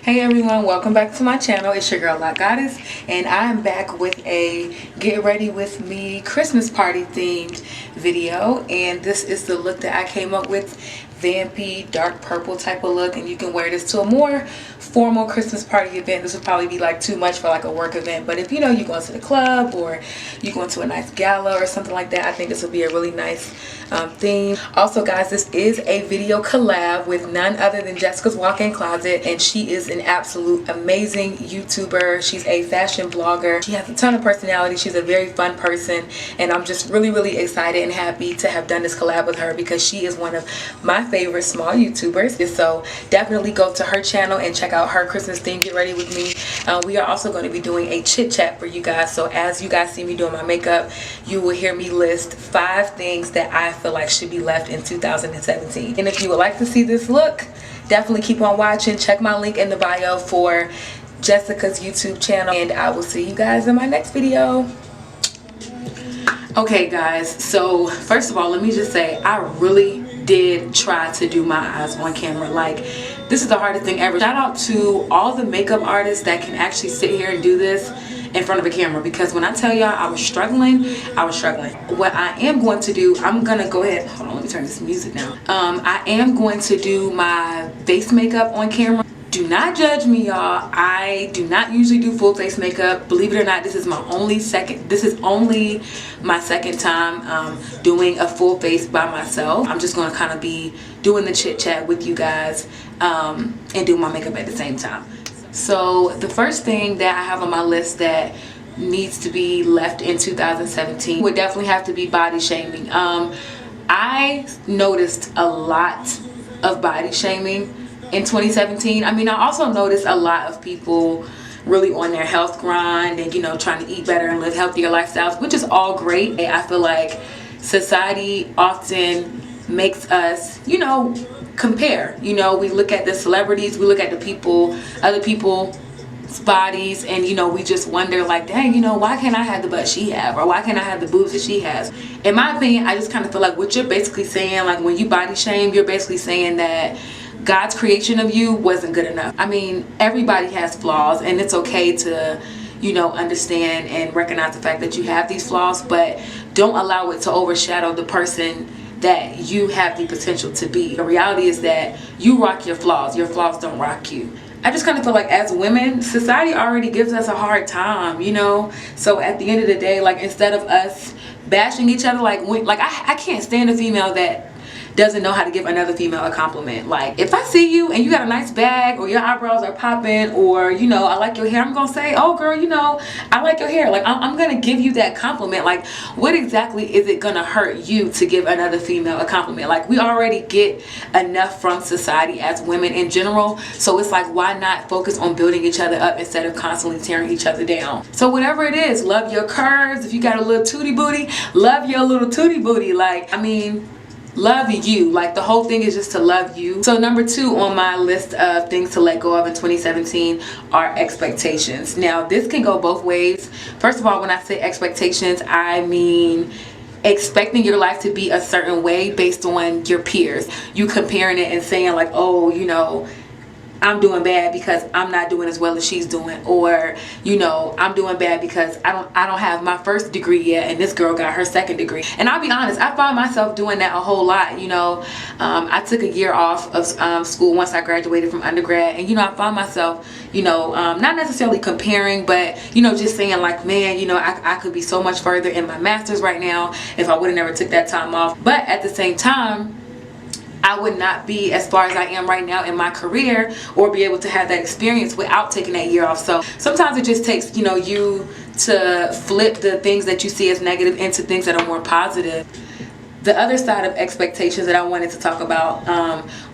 Hey everyone, welcome back to my channel. It's your girl loccgoddess, and I am back with a get ready with me Christmas party themed video. And this is the look that I came up with, vampy dark purple type of look, and you can wear this to a more formal Christmas party event. This would probably be like too much for like a work event, but if you know you're going to the club or you're going to a nice gala or something like that, I think this would be a really nice theme. Also guys, this is a video collab with none other than Jessica's Walk-In Closet, and she is an absolute amazing YouTuber. She's a fashion blogger. She has a ton of personality. She's a very fun person, and I'm just really excited and happy to have done this collab with her because she is one of my favorite small YouTubers. So definitely go to her channel and check out her Christmas theme get ready with me. We are also going to be doing a chit chat for you guys, so as you guys see me doing my makeup, you will hear me list 5 things that I feel like should be left in 2017. And if you would like to see this look, definitely keep on watching. Check my link in the bio for Jessica's YouTube channel, and I will see you guys in my next video. Okay guys, so first of all, let me just say I really did try to do my eyes on camera. Like, this is the hardest thing ever. Shout out to all the makeup artists that can actually sit here and do this in front of a camera, because when I tell y'all I was struggling. What I am going to do, I'm gonna go ahead, hold on, let me turn this music down. I am going to do my face makeup on camera. Do not judge me, y'all. I do not usually do full face makeup. Believe it or not, this is only my second time doing a full face by myself. I'm just going to kind of be doing the chit chat with you guys and do my makeup at the same time. So the first thing that I have on my list that needs to be left in 2017 would definitely have to be body shaming. I noticed a lot of body shaming in 2017. I mean, I also noticed a lot of people really on their health grind and, you know, trying to eat better and live healthier lifestyles, which is all great. I feel like society often makes us, you know, compare. You know, we look at the celebrities, we look at the people, other people's bodies, and, you know, we just wonder like, dang, you know, why can't I have the butt she have, or why can't I have the boobs that she has? In my opinion, I just kind of feel like what you're basically saying, like when you body shame, you're basically saying that God's creation of you wasn't good enough. I mean, everybody has flaws, and it's okay to, you know, understand and recognize the fact that you have these flaws, but don't allow it to overshadow the person that you have the potential to be. The reality is that you rock your flaws don't rock you. I just kind of feel like as women, society already gives us a hard time, you know? So at the end of the day, like, instead of us bashing each other, like I can't stand a female that doesn't know how to give another female a compliment. Like, if I see you and you got a nice bag, or your eyebrows are popping, or, you know, I like your hair, I'm gonna say, oh girl, you know, I like your hair. Like, I'm gonna give you that compliment. Like, what exactly is it gonna hurt you to give another female a compliment? Like, we already get enough from society as women in general, so it's like, why not focus on building each other up instead of constantly tearing each other down? So whatever it is, love your curves. If you got a little tootie booty, love your little tootie booty. Like, I mean, love you. Like, the whole thing is just to love you. So number 2 on my list of things to let go of in 2017 are expectations. Now, this can go both ways. First of all, when I say expectations, I mean expecting your life to be a certain way based on your peers. You comparing it and saying like, oh, you know, I'm doing bad because I'm not doing as well as she's doing, or, you know, I'm doing bad because I don't have my first degree yet and this girl got her second degree. And I'll be honest, I find myself doing that a whole lot. You know, I took a year off of school once I graduated from undergrad, and, you know, I found myself, you know, not necessarily comparing, but, you know, just saying like, man, you know, I could be so much further in my master's right now if I would have never took that time off. But at the same time, I would not be as far as I am right now in my career, or be able to have that experience without taking that year off. So sometimes it just takes, you know, you to flip the things that you see as negative into things that are more positive. The other side of expectations that I wanted to talk about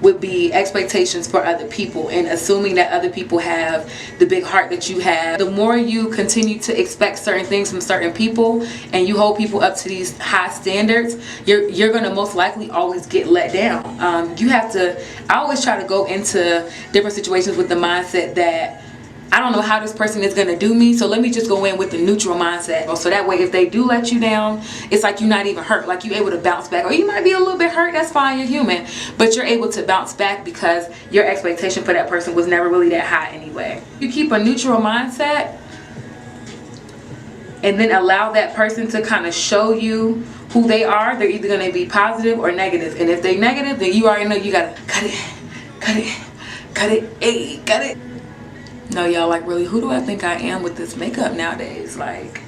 would be expectations for other people, and assuming that other people have the big heart that you have. The more you continue to expect certain things from certain people, and you hold people up to these high standards, you're going to most likely always get let down. You have to, I always try to go into different situations with the mindset that I don't know how this person is gonna do me, so let me just go in with the neutral mindset. So that way, if they do let you down, it's like you're not even hurt. Like you're able to bounce back, or you might be a little bit hurt. That's fine, you're human, but you're able to bounce back because your expectation for that person was never really that high anyway. You keep a neutral mindset, and then allow that person to kind of show you who they are. They're either going to be positive or negative. And if they're negative, then you already know you got to cut it, cut it, cut it, hey, cut it. No, y'all, like really, who do I think I am with this makeup nowadays? Like,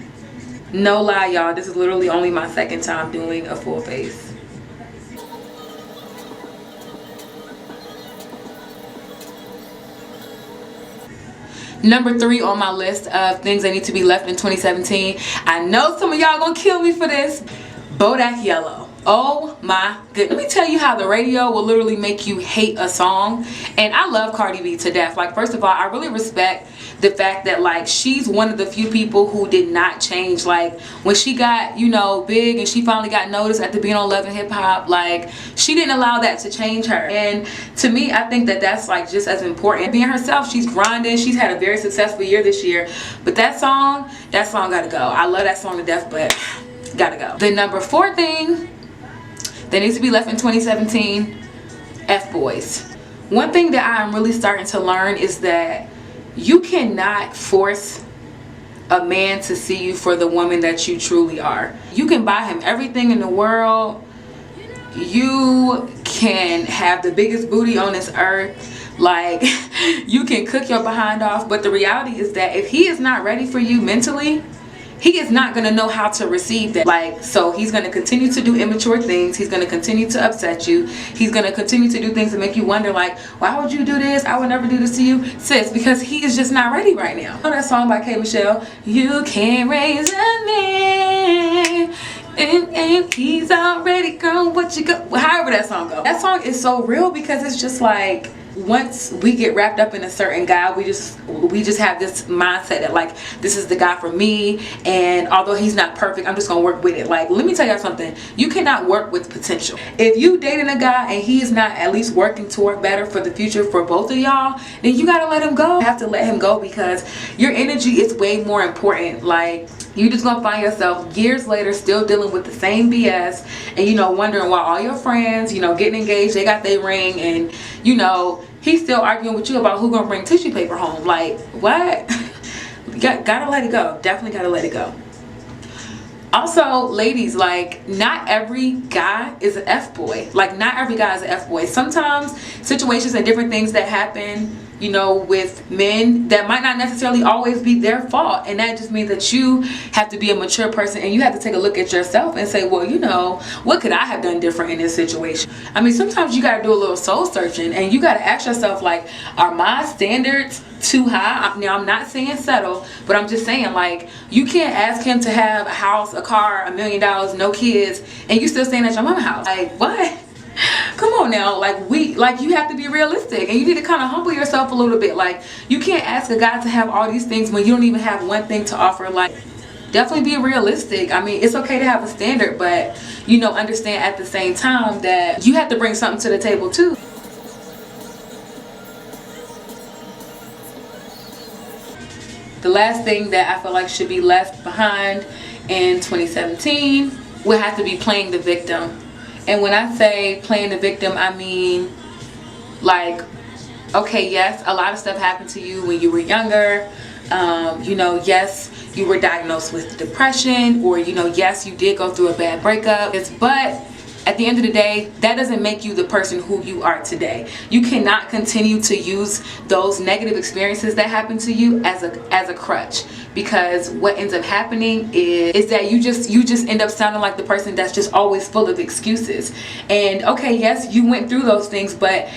no lie, y'all, this is literally only my second time doing a full face. Number 3 on my list of things that need to be left in 2017. I know some of y'all gonna kill me for this. Bodak Yellow. Oh my goodness. Let me tell you how the radio will literally make you hate a song. And I love Cardi B to death. Like, first of all, I really respect the fact that like she's one of the few people who did not change. Like when she got, you know, big and she finally got noticed after being on Love and Hip Hop, like she didn't allow that to change her. And to me, I think that that's like just as important. Being herself, she's grinding. She's had a very successful year this year. But that song gotta go. I love that song to death, but gotta go. The number 4 thing that needs to be left in 2017, F-boys. One thing that I'm really starting to learn is that you cannot force a man to see you for the woman that you truly are. You can buy him everything in the world. You can have the biggest booty on this earth. Like, you can cook your behind off. But the reality is that if he is not ready for you mentally, he is not going to know how to receive that. Like, so he's going to continue to do immature things. He's going to continue to upset you. He's going to continue to do things that make you wonder, like, why would you do this? I would never do this to you. Sis, because he is just not ready right now. You know that song by K. Michelle? You can't raise a man and he's already gone. What you go? However that song goes. That song is so real because it's just like, once we get wrapped up in a certain guy, we just have this mindset that like, this is the guy for me, and although he's not perfect, I'm just gonna work with it. Like, let me tell y'all something, you cannot work with potential. If you dating a guy and he is not at least working toward better for the future for both of y'all, then you gotta let him go. You have to let him go because your energy is way more important. Like, you just gonna find yourself years later still dealing with the same BS, and you know, wondering why all your friends, you know, getting engaged, they got their ring, and you know, he's still arguing with you about who gonna bring tissue paper home. Like, what? Gotta let it go. Definitely gotta let it go. Also, ladies, like, not every guy is an F-boy. Like, not every guy is an F-boy. Sometimes situations and different things that happen, you know, with men, that might not necessarily always be their fault. And that just means that you have to be a mature person and you have to take a look at yourself and say, well, you know, what could I have done different in this situation? I mean, sometimes you got to do a little soul searching and you got to ask yourself, like, are my standards too high? Now, I'm not saying settle, but I'm just saying, like, you can't ask him to have a house, a car, $1 million, no kids, and you still staying at your mama's house. Like, what? Come on now, like, you have to be realistic and you need to kind of humble yourself a little bit. Like, you can't ask a guy to have all these things when you don't even have one thing to offer. Like, definitely be realistic. I mean, it's okay to have a standard, but, you know, understand at the same time that you have to bring something to the table too. The last thing that I feel like should be left behind in 2017 would have to be playing the victim. And when I say playing the victim, I mean, like, okay, yes, a lot of stuff happened to you when you were younger. You know, yes, you were diagnosed with depression, or, you know, yes, you did go through a bad breakup. But at the end of the day, that doesn't make you the person who you are today. You cannot continue to use those negative experiences that happened to you as a crutch, because what ends up happening is that you just end up sounding like the person that's just always full of excuses. And okay, yes, you went through those things, but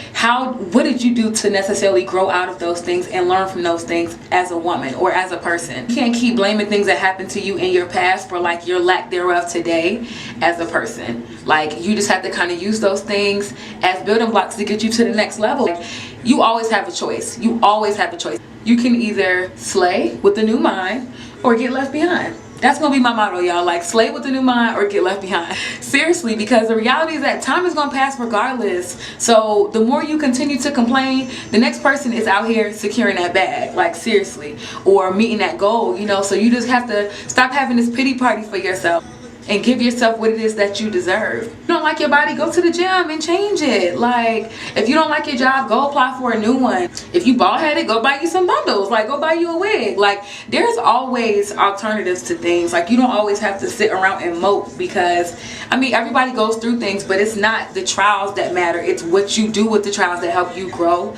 what did you do to necessarily grow out of those things and learn from those things as a woman or as a person? You can't keep blaming things that happened to you in your past for like your lack thereof today as a person. Like, you just have to kind of use those things as building blocks to get you to the next level. Like, you always have a choice. You always have a choice. You can either slay with a new mind or get left behind. That's gonna be my motto, y'all. Like, slay with the new mind or get left behind. Seriously, because the reality is that time is gonna pass regardless. So the more you continue to complain, the next person is out here securing that bag. Like, seriously. Or meeting that goal, you know. So you just have to stop having this pity party for yourself and give yourself what it is that you deserve. If you don't like your body, go to the gym and change it. Like, if you don't like your job, go apply for a new one. If you bald headed, go buy you some bundles. Like, go buy you a wig. Like, there's always alternatives to things. Like, you don't always have to sit around and mope, because I mean, everybody goes through things, but it's not the trials that matter. It's what you do with the trials that help you grow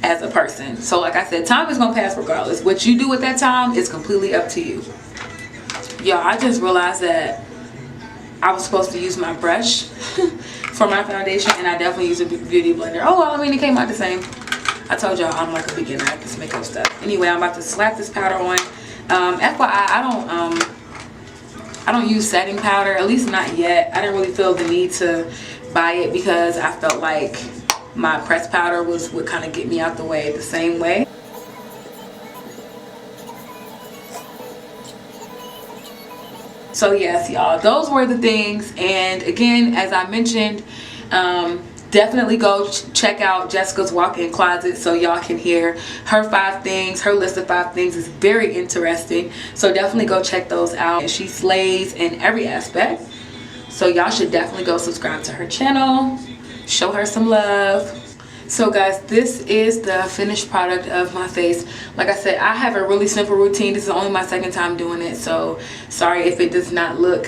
as a person. So like I said, time is gonna pass regardless. What you do with that time is completely up to you. Y'all, I just realized that I was supposed to use my brush for my foundation, and I definitely use a beauty blender. Oh, well, I mean, it came out the same. I told y'all I'm like a beginner at this makeup stuff. Anyway, I'm about to slap this powder on. FYI, I don't use setting powder, at least not yet. I didn't really feel the need to buy it because I felt like my pressed powder would kind of get me out the way the same way. So yes, y'all, those were the things. And again, as I mentioned, definitely go check out Jessica's walk-in closet so y'all can hear her 5 things. Her list of 5 things is very interesting, so definitely go check those out. She slays in every aspect, so y'all should definitely go subscribe to her channel, show her some love. So guys, this is the finished product of my face. Like I said, I have a really simple routine. This is only my 2nd time doing it, so sorry if it does not look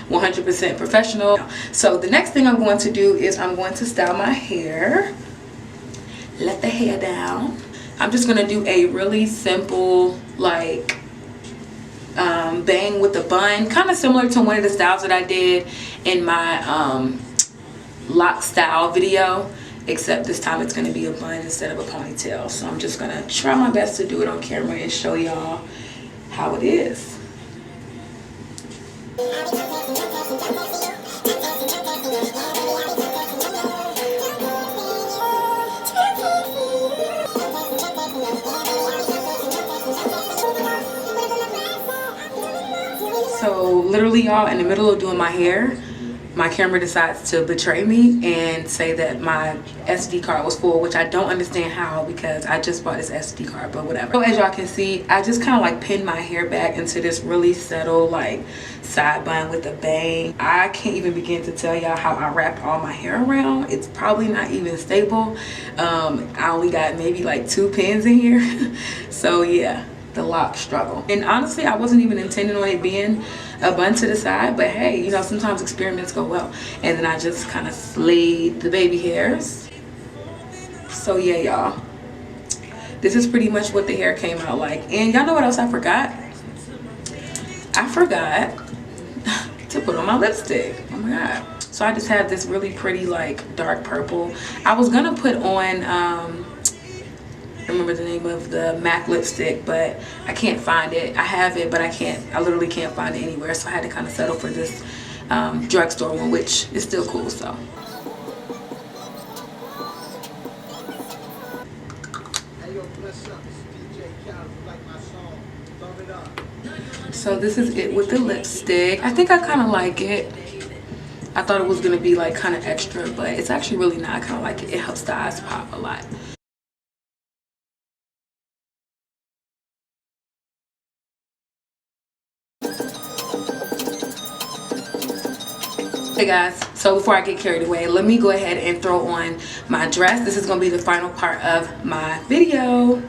100% professional. So the next thing I'm going to do is I'm going to style my hair. Let the hair down. I'm just going to do a really simple, like, bang with a bun, kind of similar to one of the styles that I did in my lock style video, except this time it's going to be a bun instead of a ponytail. So I'm just going to try my best to do it on camera and show y'all how it is. So literally, y'all, in the middle of doing my hair, my camera decides to betray me and say that my SD card was full, which I don't understand how, because I just bought this SD card, but whatever. So as y'all can see, I just kind of like pinned my hair back into this really subtle like side bun with a bang. I can't even begin to tell y'all how I wrapped all my hair around. It's probably not even stable. I only got maybe like 2 pins in here. So yeah, the lock struggle. And honestly, I wasn't even intending on it being a bun to the side, but hey, you know, sometimes experiments go well. And then I just kind of slayed the baby hairs. So yeah, y'all, this is pretty much what the hair came out like. And y'all know what else I forgot? I forgot to put on my lipstick. Oh my god. So I just have this really pretty like dark purple. I was gonna put on I remember the name of the MAC lipstick, but I can't find it. I have it, but I literally can't find it anywhere. So I had to kind of settle for this drugstore one, which is still cool. So this is it with the lipstick. I think I kind of like it. I thought it was gonna be like kind of extra, but it's actually really not. I kind of like it. It helps the eyes pop a lot. Hey guys, so before I get carried away, let me go ahead and throw on my dress. This is going to be the final part of my video.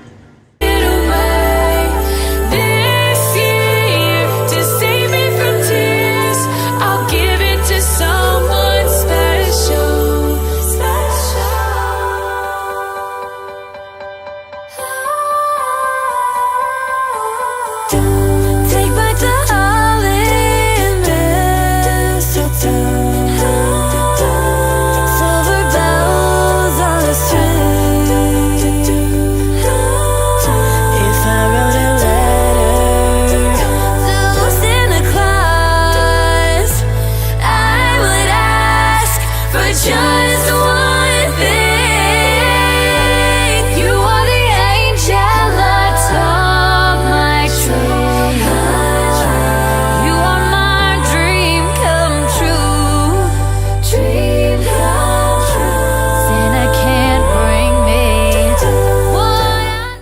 Just